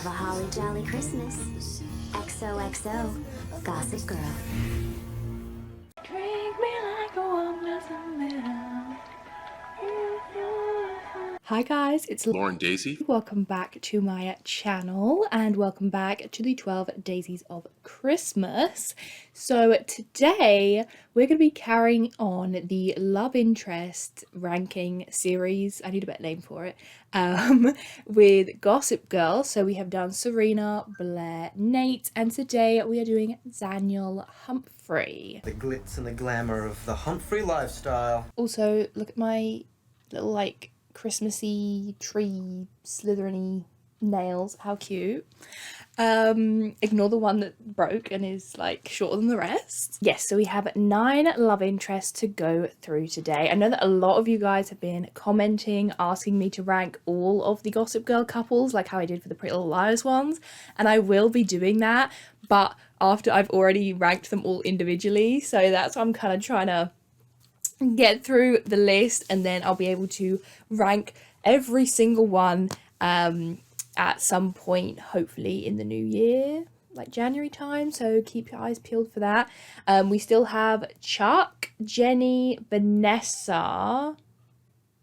Have a holly jolly Christmas. XOXO, Gossip Girl. Drink me like a warm glass of milk. Hi guys, it's Lauren Daisy. Welcome back to my channel and welcome back to the 12 Daisies of Christmas. So today we're going to be carrying on the love interest ranking series, I need a better name for it, with Gossip Girl. So we have done Serena, Blair, Nate, and today we are doing Daniel Humphrey. The glitz and the glamour of the Humphrey lifestyle. Also, look at my little like Christmassy tree slithery nails, how cute. Ignore the one that broke and is like shorter than the rest. Yes, so we have 9 love interests to go through today. I know that a lot of you guys have been commenting, asking me to rank all of the Gossip Girl couples like how I did for the Pretty Little Liars ones, and I will be doing that, but after I've already ranked them all individually, so that's why I'm kind of trying to get through the list, and then I'll be able to rank every single one at some point, hopefully in the new year, like January time, so keep your eyes peeled for that. We still have Chuck, Jenny, Vanessa. I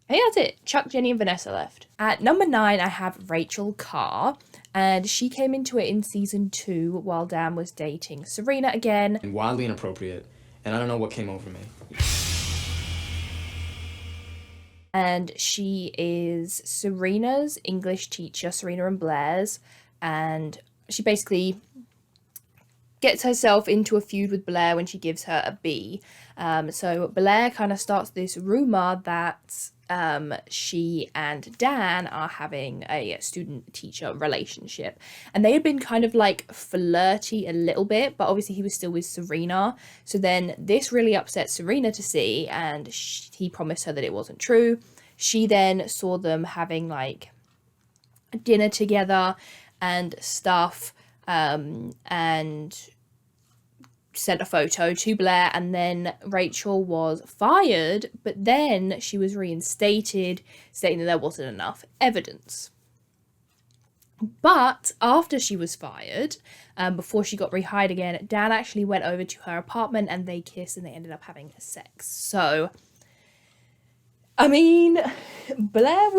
think that's it. Chuck, Jenny, and Vanessa left. At number 9, I have Rachel Carr, and she came into it in season 2 while Dan was dating Serena again. And wildly inappropriate, and I don't know what came over me. And she is Serena's English teacher, Serena and Blair's, and she basically gets herself into a feud with Blair when she gives her a B. So Blair kind of starts this rumor that she and Dan are having a student-teacher relationship, and they had been kind of like flirty a little bit, but obviously he was still with Serena. So then this really upset Serena to see, and he promised her that it wasn't true. She then saw them having like a dinner together and stuff, and sent a photo to Blair, and then Rachel was fired, but then she was reinstated, stating that there wasn't enough evidence. But after she was fired, before she got rehired again, Dan actually went over to her apartment and they kissed and they ended up having sex. So, I mean, Blair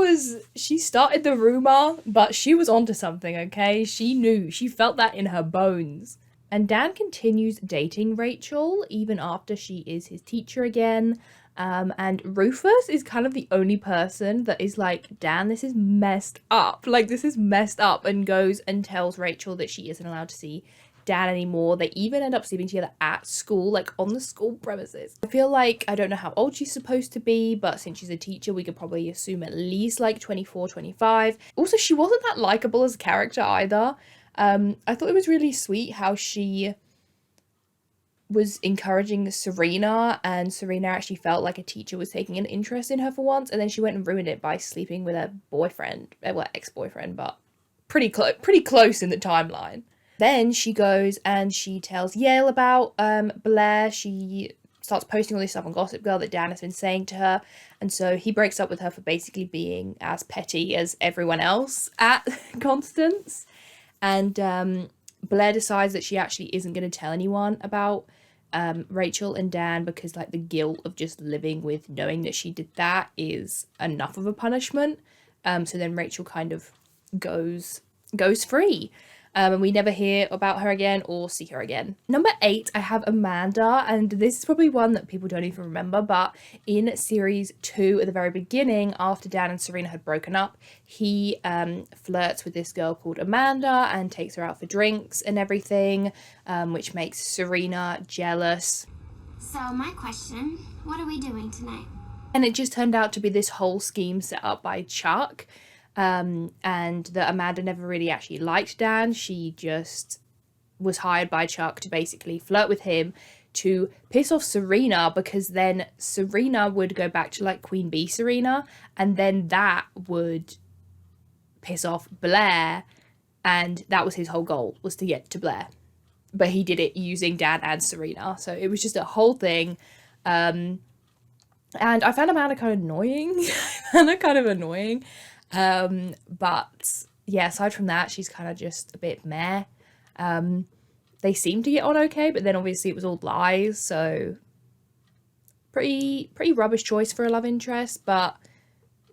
she started the rumor, but she was onto something, okay? She knew, she felt that in her bones. And Dan continues dating Rachel even after she is his teacher again. And Rufus is kind of the only person that is like, Dan, this is messed up. Like, this is messed up, and goes and tells Rachel that she isn't allowed to see Dan anymore. They even end up sleeping together at school, like on the school premises. I feel like, I don't know how old she's supposed to be, but since she's a teacher, we could probably assume at least like 24, 25. Also, she wasn't that likable as a character either. I thought it was really sweet how she was encouraging Serena, and Serena actually felt like a teacher was taking an interest in her for once, and then she went and ruined it by sleeping with her boyfriend, well, ex-boyfriend, but pretty close in the timeline. Then she goes and she tells Yale about Blair. She starts posting all this stuff on Gossip Girl that Dan has been saying to her, and so he breaks up with her for basically being as petty as everyone else at Constance. And Blair decides that she actually isn't going to tell anyone about Rachel and Dan, because like the guilt of just living with knowing that she did that is enough of a punishment. So then Rachel kind of goes free. And we never hear about her again or see her again. Number 8, I have Amanda, and this is probably one that people don't even remember, but in series 2 at the very beginning, after Dan and Serena had broken up, he flirts with this girl called Amanda and takes her out for drinks and everything, which makes Serena jealous. So, my question, what are we doing tonight? And it just turned out to be this whole scheme set up by Chuck. And that Amanda never really actually liked Dan. She just was hired by Chuck to basically flirt with him to piss off Serena, because then Serena would go back to like Queen Bee Serena, and then that would piss off Blair, and that was his whole goal, was to get to Blair. But he did it using Dan and Serena, so it was just a whole thing. And I found Amanda kind of annoying. But yeah, aside from that, she's kind of just a bit meh. They seem to get on okay, but then obviously it was all lies, so pretty rubbish choice for a love interest, but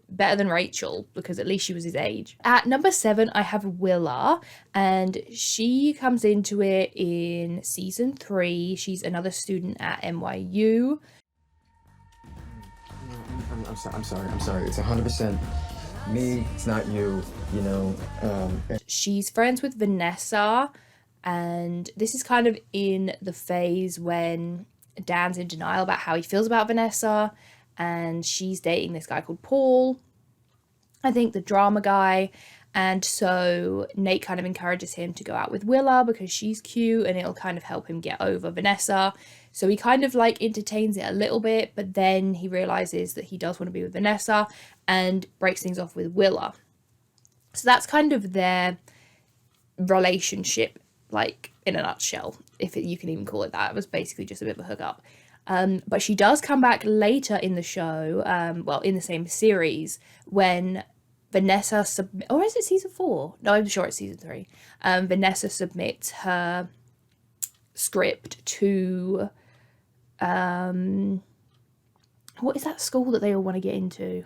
better than Rachel, because at least she was his age. At number 7, I have Willa, and she comes into it in season 3. She's another student at NYU. I'm sorry. It's 100% me. It's not you. You know. She's friends with Vanessa, and this is kind of in the phase when Dan's in denial about how he feels about Vanessa, and she's dating this guy called Paul, I think the drama guy. And so Nate kind of encourages him to go out with Willa because she's cute and it'll kind of help him get over Vanessa. So he kind of like entertains it a little bit, but then he realizes that he does want to be with Vanessa and breaks things off with Willa. So that's kind of their relationship, like in a nutshell, if you can even call it that. It was basically just a bit of a hookup. But she does come back later in the show, in the same series, when Vanessa or is it season 4? No, I'm sure it's season 3. Vanessa submits her script to what is that school that they all want to get into?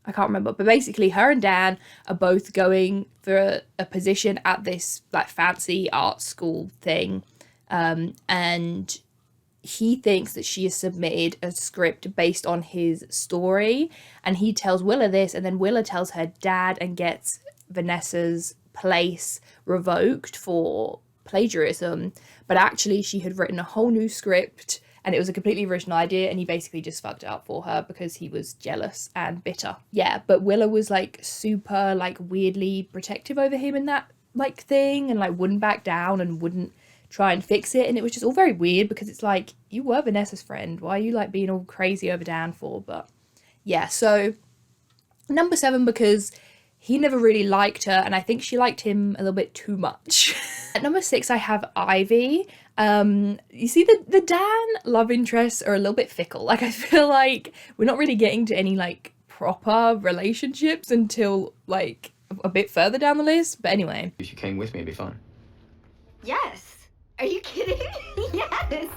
I can't remember, but basically her and Dan are both going for a position at this like fancy art school thing, and he thinks that she has submitted a script based on his story, and he tells Willa this, and then Willa tells her dad and gets Vanessa's place revoked for plagiarism, but actually she had written a whole new script and it was a completely original idea, and he basically just fucked it up for her because he was jealous and bitter. Yeah, but Willa was like super like weirdly protective over him in that like thing, and like wouldn't back down and wouldn't try and fix it, and it was just all very weird because it's like, you were Vanessa's friend, why are you like being all crazy over Dan for? But yeah, so number 7 because he never really liked her, and I think she liked him a little bit too much. At number 6, I have Ivy. You see, the Dan love interests are a little bit fickle. Like, I feel like we're not really getting to any, like, proper relationships until, like, a bit further down the list. But anyway. If you came with me, it'd be fun. Yes. Are you kidding? Yes.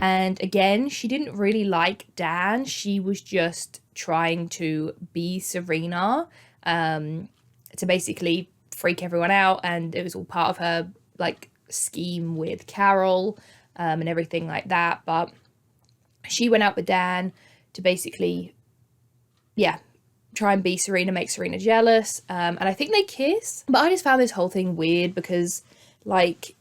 And again, she didn't really like Dan. She was just trying to be Serena, to basically freak everyone out, and it was all part of her like scheme with Carol, and everything like that. But she went out with Dan to basically, yeah, try and be Serena, make Serena jealous, and I think they kiss. But I just found this whole thing weird because, like,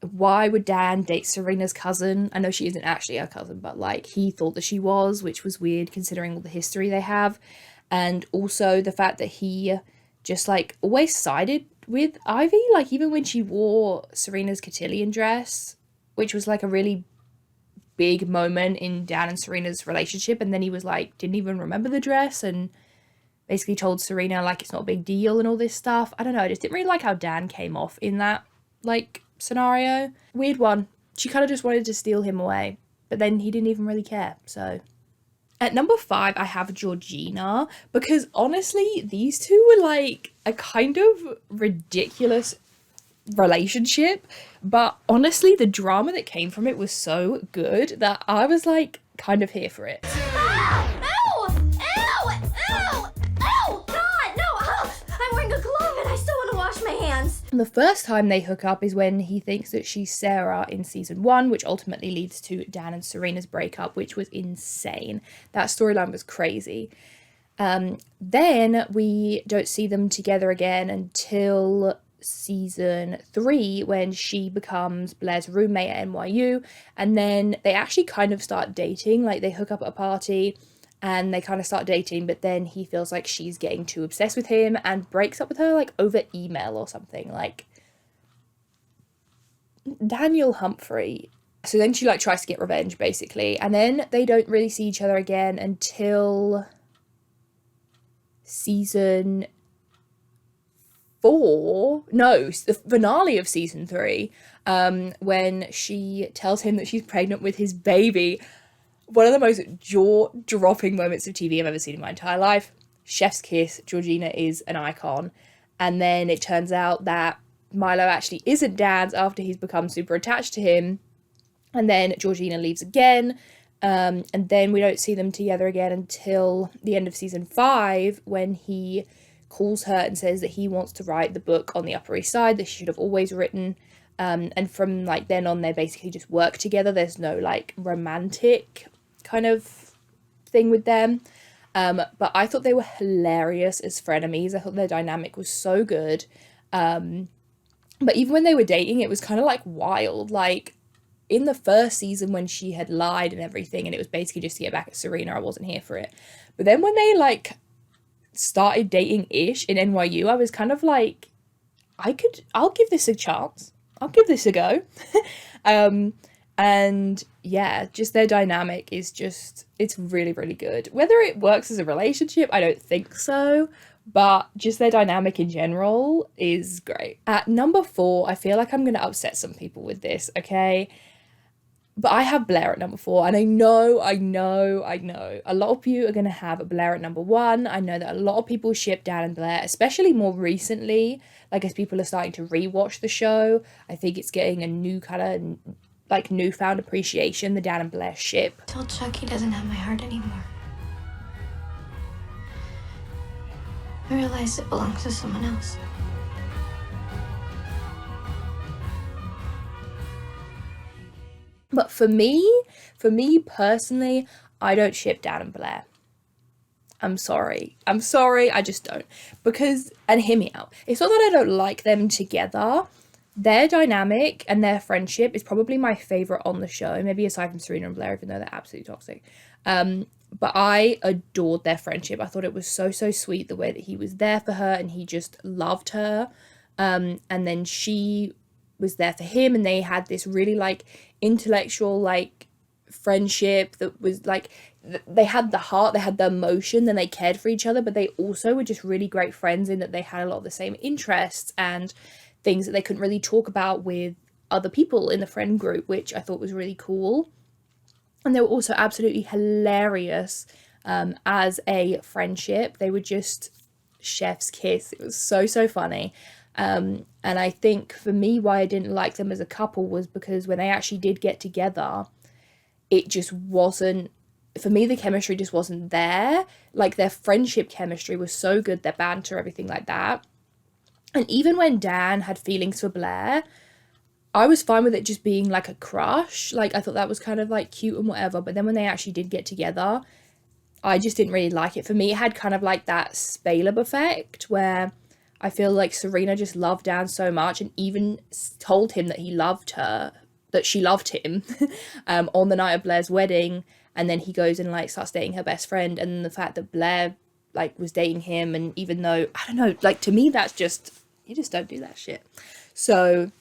why would Dan date Serena's cousin? I know she isn't actually her cousin, but like he thought that she was, which was weird considering all the history they have. And also the fact that he just like always sided with Ivy, like even when she wore Serena's cotillion dress, which was like a really big moment in Dan and Serena's relationship, and then he was like didn't even remember the dress and basically told Serena like it's not a big deal and all this stuff. I don't know, I just didn't really like how Dan came off in that like scenario. Weird one. She kind of just wanted to steal him away, but then he didn't even really care. So at number 5, I have Georgina, because honestly these two were like a kind of ridiculous relationship, but honestly the drama that came from it was so good that I was like kind of here for it. The first time they hook up is when he thinks that she's Sarah in season 1, which ultimately leads to Dan and Serena's breakup, which was insane. That storyline was crazy. Then we don't see them together again until season 3, when she becomes Blair's roommate at NYU, and then they actually kind of start dating. Like they hook up at a party and they kind of start dating, but then he feels like she's getting too obsessed with him and breaks up with her like over email or something, like Daniel Humphrey. So then she like tries to get revenge basically, and then they don't really see each other again until season 4, no, the finale of season 3, when she tells him that she's pregnant with his baby. one of the most jaw-dropping moments of TV I've ever seen in my entire life. Chef's kiss. Georgina is an icon. And then it turns out that Milo actually isn't Dan's after he's become super attached to him. And then Georgina leaves again. And then we don't see them together again until the end of season 5, when he calls her and says that he wants to write the book on the Upper East Side that she should have always written. And from like then on, they basically just work together. There's no like romantic kind of thing with them. But I thought they were hilarious as frenemies. I thought their dynamic was so good. But even when they were dating, it was kind of like wild. Like in the first season when she had lied and everything, and it was basically just to get back at Serena, I wasn't here for it. But then when they like started dating ish in NYU, I was kind of like, I'll give this a chance. I'll give this a go. And yeah, just their dynamic is just, it's really, really good. Whether it works as a relationship, I don't think so. But just their dynamic in general is great. At number 4, I feel like I'm going to upset some people with this, okay? But I have Blair at number 4, and I know, a lot of you are going to have Blair at number 1. I know that a lot of people ship Dan and Blair, especially more recently, like as people are starting to rewatch the show. I think it's getting a new kind of, like, newfound appreciation, the Dan and Blair ship. I told Chuck he doesn't have my heart anymore. I realized it belongs to someone else. But for me personally, I don't ship Dan and Blair. I'm sorry, I just don't. Because, and hear me out, it's not that I don't like them together. Their dynamic and their friendship is probably my favourite on the show, maybe aside from Serena and Blair, even though they're absolutely toxic. But I adored their friendship. I thought it was so, so sweet, the way that he was there for her and he just loved her. And then she was there for him, and they had this really like intellectual like friendship that was like, they had the heart, they had the emotion, and they cared for each other, but they also were just really great friends in that they had a lot of the same interests and things that they couldn't really talk about with other people in the friend group, which I thought was really cool. And they were also absolutely hilarious as a friendship. They were just chef's kiss. It was so, so funny. And I think for me, why I didn't like them as a couple was because when they actually did get together, it just wasn't, for me, the chemistry just wasn't there. Like their friendship chemistry was so good, their banter, everything like that. And even when Dan had feelings for Blair, I was fine with it just being like a crush. Like I thought that was kind of like cute and whatever. But then when they actually did get together, I just didn't really like it. For me, it had kind of like that Spaleb effect where I feel like Serena just loved Dan so much and even told him that he loved her, that she loved him on the night of Blair's wedding. And then he goes and like starts dating her best friend. And the fact that Blair like was dating him, and even though, I don't know, like to me, that's just, you just don't do that shit. So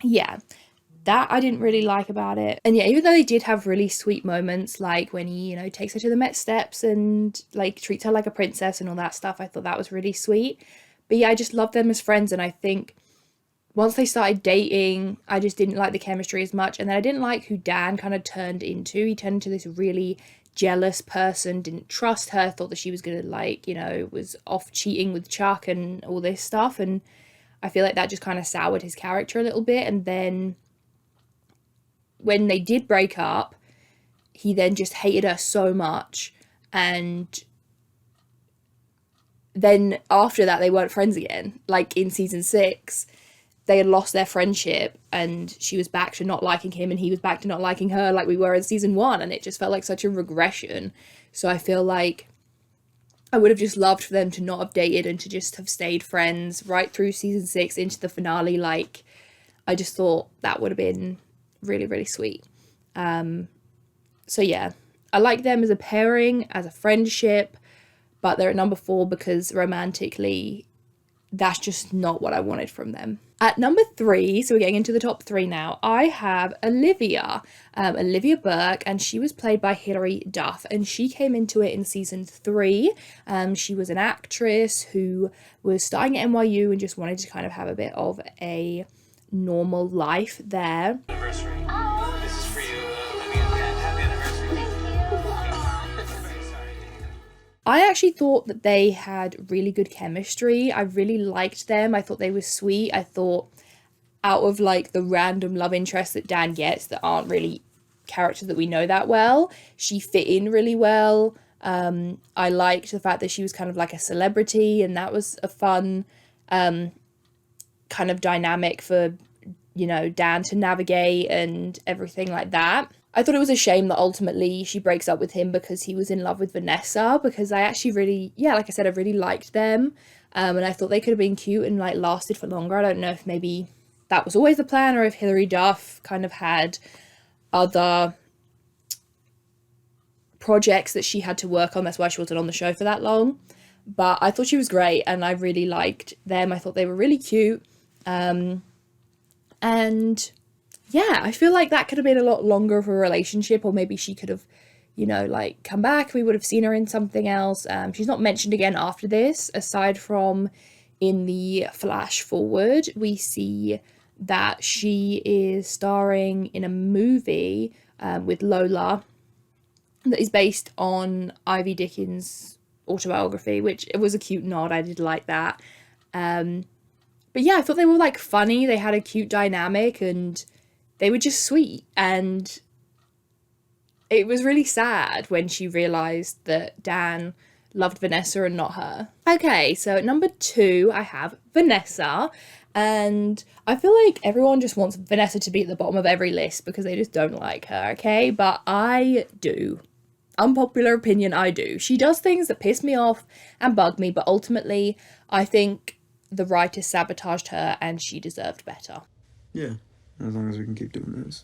yeah, that I didn't really like about it. And yeah, even though they did have really sweet moments, like when he, you know, takes her to the Met steps and like treats her like a princess and all that stuff, I thought that was really sweet. But yeah, I just loved them as friends. And I think once they started dating, I just didn't like the chemistry as much. And then I didn't like who Dan kind of turned into. He turned into this really jealous person, didn't trust her, thought that she was going to like, you know, was off cheating with Chuck and all this stuff. And I feel like that just kind of soured his character a little bit. And then when they did break up, he then just hated her so much. And then after that, they weren't friends again. Like in season 6, they had lost their friendship and she was back to not liking him and he was back to not liking her like we were in season 1. And it just felt like such a regression. So I feel like I would have just loved for them to not have dated and to just have stayed friends right through season 6 into the finale. Like, I just thought that would have been really, really sweet. So yeah, I like them as a pairing, as a friendship, but they're at number 4 because romantically, that's just not what I wanted from them. At number 3, so we're getting into the top 3 now, I have Olivia Burke, and she was played by Hilary Duff, and she came into it in season 3. She was an actress who was starting at NYU and just wanted to kind of have a bit of a normal life there. Anniversary. This is for you, Olivia and Dad. Happy anniversary. I actually thought that they had really good chemistry. I really liked them. I thought they were sweet. I thought out of like the random love interests that Dan gets that aren't really characters that we know that well, she fit in really well. I liked the fact that she was kind of like a celebrity, and that was a fun kind of dynamic for, you know, Dan to navigate and everything like that. I thought it was a shame that ultimately she breaks up with him because he was in love with Vanessa, because I actually really, yeah, like I said, I really liked them. And I thought they could have been cute and like lasted for longer. I don't know if maybe that was always the plan or if Hilary Duff kind of had other projects that she had to work on. That's why she wasn't on the show for that long. But I thought she was great and I really liked them. I thought they were really cute. And yeah, I feel like that could have been a lot longer of a relationship, or maybe she could have, you know, like come back. We would have seen her in something else. She's not mentioned again after this, aside from in the flash forward. We see that she is starring in a movie with Lola that is based on Ivy Dickens' autobiography, which it was a cute nod. I did like that. But yeah, I thought they were like funny. They had a cute dynamic and they were just sweet. And it was really sad when she realised that Dan loved Vanessa and not her. Okay, so at number 2, I have Vanessa. And I feel like everyone just wants Vanessa to be at the bottom of every list because they just don't like her, okay? But I do. Unpopular opinion, I do. She does things that piss me off and bug me, but ultimately, I think the writers sabotaged her and she deserved better. Yeah, as long as we can keep doing this.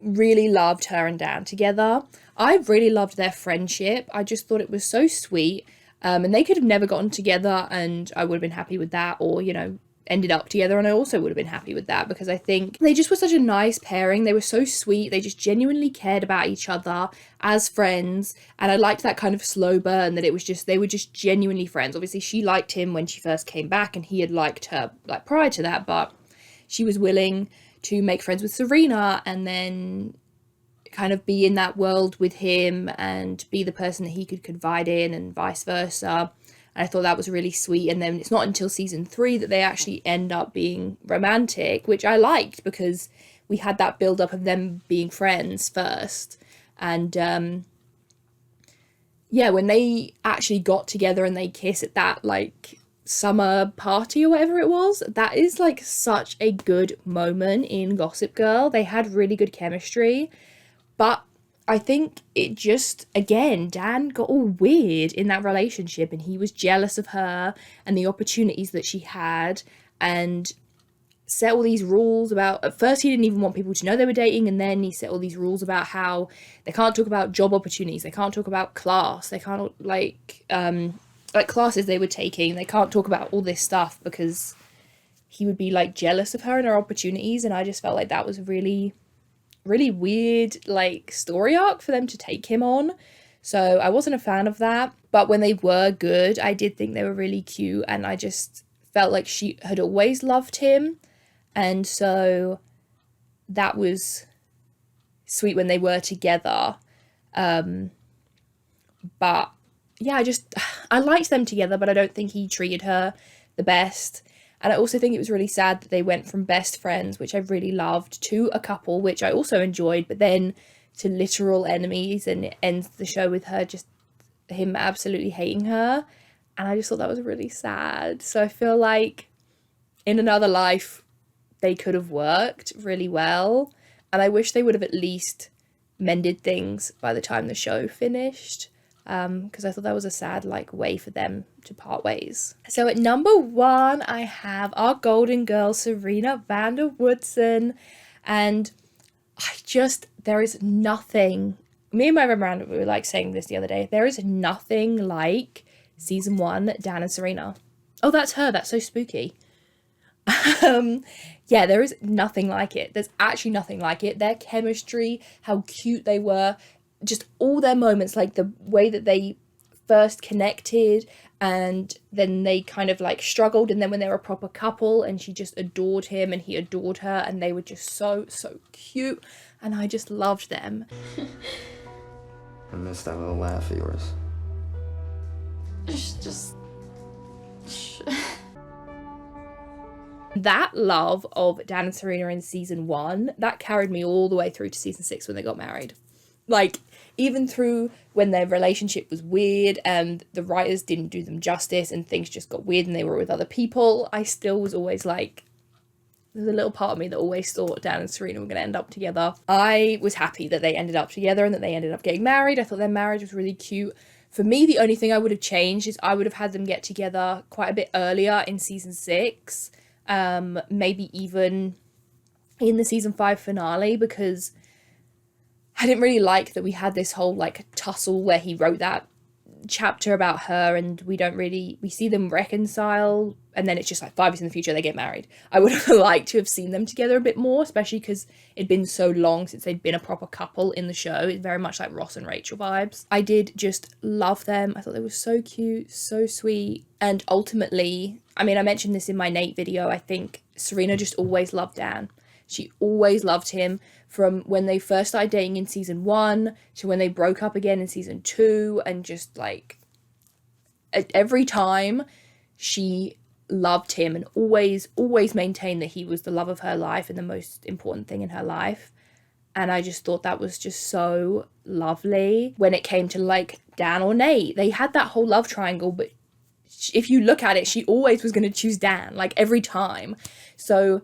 Really loved her and Dan together. I really loved their friendship. I just thought it was so sweet. And they could have never gotten together and I would have been happy with that, or, you know, ended up together and I also would have been happy with that, because I think they just were such a nice pairing. They were so sweet. They just genuinely cared about each other as friends, and I liked that kind of slow burn that it was just, they were just genuinely friends. Obviously she liked him when she first came back and he had liked her like prior to that, but she was willing to make friends with Serena and then kind of be in that world with him and be the person that he could confide in and vice versa. And I thought that was really sweet. And then it's not until season 3 that they actually end up being romantic, which I liked because we had that build up of them being friends first. And yeah, when they actually got together and they kiss at that like summer party or whatever it was, that is like such a good moment in Gossip Girl. They had really good chemistry, but I think it just, again, Dan got all weird in that relationship and he was jealous of her and the opportunities that she had, and set all these rules about, at first he didn't even want people to know they were dating, and then he set all these rules about how they can't talk about job opportunities, they can't talk about class, they can't like classes they were taking, they can't talk about all this stuff because he would be like jealous of her and her opportunities. And I just felt like that was really weird like story arc for them to take him on, so I wasn't a fan of that. But when they were good, I did think they were really cute, and I just felt like she had always loved him, and so that was sweet when they were together. But yeah, I liked them together, but I don't think he treated her the best. And I also think it was really sad that they went from best friends, which I really loved, to a couple, which I also enjoyed, but then to literal enemies, and it ends the show with her just, him absolutely hating her. And I just thought that was really sad. So I feel like in another life, they could have worked really well. And I wish they would have at least mended things by the time the show finished. Because I thought that was a sad like way for them to part ways. So at number 1, I have our golden girl, Serena van der Woodsen. And there is nothing, me and my Miranda, we were like saying this the other day, there is nothing like season 1, Dan and Serena. Oh, that's her, that's so spooky. Yeah, there is nothing like it. There's actually nothing like it. Their chemistry, how cute they were, just all their moments, like the way that they first connected And then they kind of like struggled, and then when they were a proper couple and she just adored him and he adored her, and they were just so cute, and I just loved them. I missed that little laugh of yours. Just... That love of Dan and Serena in season 1, that carried me all the way through to season 6 when they got married. Like, even through when their relationship was weird and the writers didn't do them justice and things just got weird and they were with other people, I still was always like, there's a little part of me that always thought Dan and Serena were going to end up together. I was happy that they ended up together and that they ended up getting married. I thought their marriage was really cute. For me, the only thing I would have changed is I would have had them get together quite a bit earlier in season 6. Maybe even in the season 5 finale, because I didn't really like that we had this whole like tussle where he wrote that chapter about her and we see them reconcile and then it's just like 5 years in the future they get married. I would have liked to have seen them together a bit more, especially because it'd been so long since they'd been a proper couple in the show. It's very much like Ross and Rachel vibes. I did just love them. I thought they were so cute, so sweet, and ultimately, I mean, I mentioned this in my Nate video, I think Serena just always loved Dan. She always loved him, from when they first started dating in season 1 to when they broke up again in season 2, and just like every time she loved him and always maintained that he was the love of her life and the most important thing in her life. And I just thought that was just so lovely. When it came to like Dan or Nate, they had that whole love triangle, but if you look at it, she always was going to choose Dan, like every time. So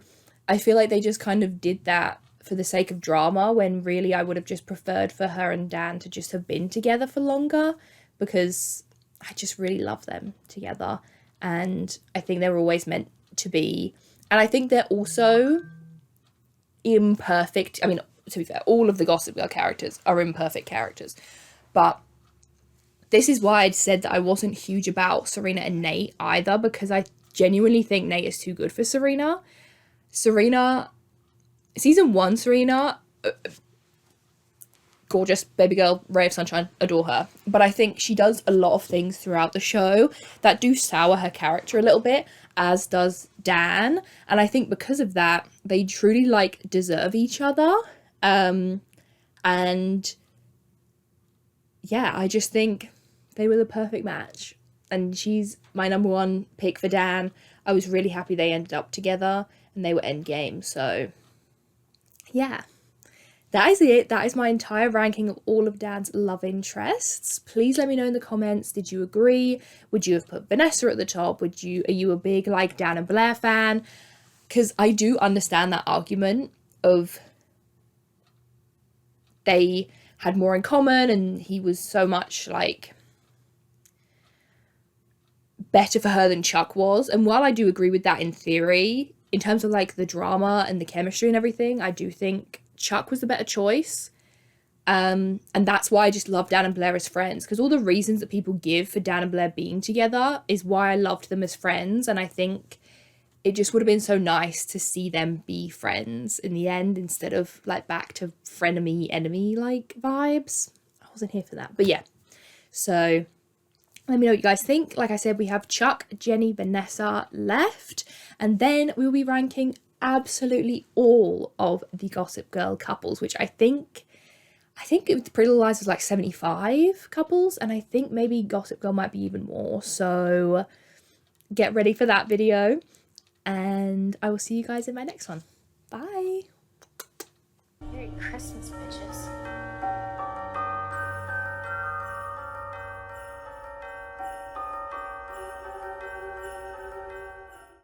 I feel like they just kind of did that for the sake of drama, when really I would have just preferred for her and Dan to just have been together for longer, because I just really love them together. And I think they were always meant to be. And I think they're also imperfect. I mean, to be fair, all of the Gossip Girl characters are imperfect characters. But this is why I'd said that I wasn't huge about Serena and Nate either, because I genuinely think Nate is too good for Serena. Season 1 Serena, gorgeous baby girl, ray of sunshine, adore her. But I think she does a lot of things throughout the show that do sour her character a little bit, as does Dan. And I think because of that, they truly like deserve each other. And yeah, I just think they were the perfect match. And she's my number 1 pick for Dan. I was really happy they ended up together and they were endgame. So yeah, that is it. That is my entire ranking of all of Dan's love interests. Please let me know in the comments, did you agree? Would you have put Vanessa at the top? Are you a big like Dan and Blair fan? Because I do understand that argument of they had more in common and he was so much like better for her than Chuck was. And while I do agree with that in theory, in terms of like the drama and the chemistry and everything, I do think Chuck was the better choice. And that's why I just love Dan and Blair as friends, because all the reasons that people give for Dan and Blair being together is why I loved them as friends. And I think it just would have been so nice to see them be friends in the end, instead of like back to frenemy enemy like vibes. I wasn't here for that, but yeah. So let me know what you guys think. Like I said, we have Chuck, Jenny, Vanessa left, and then we'll be ranking absolutely all of the Gossip Girl couples, which I think Pretty Little Lies was like 75 couples, and I think maybe Gossip Girl might be even more. So get ready for that video, and I will see you guys in my next one. Bye. Merry Christmas, bitches.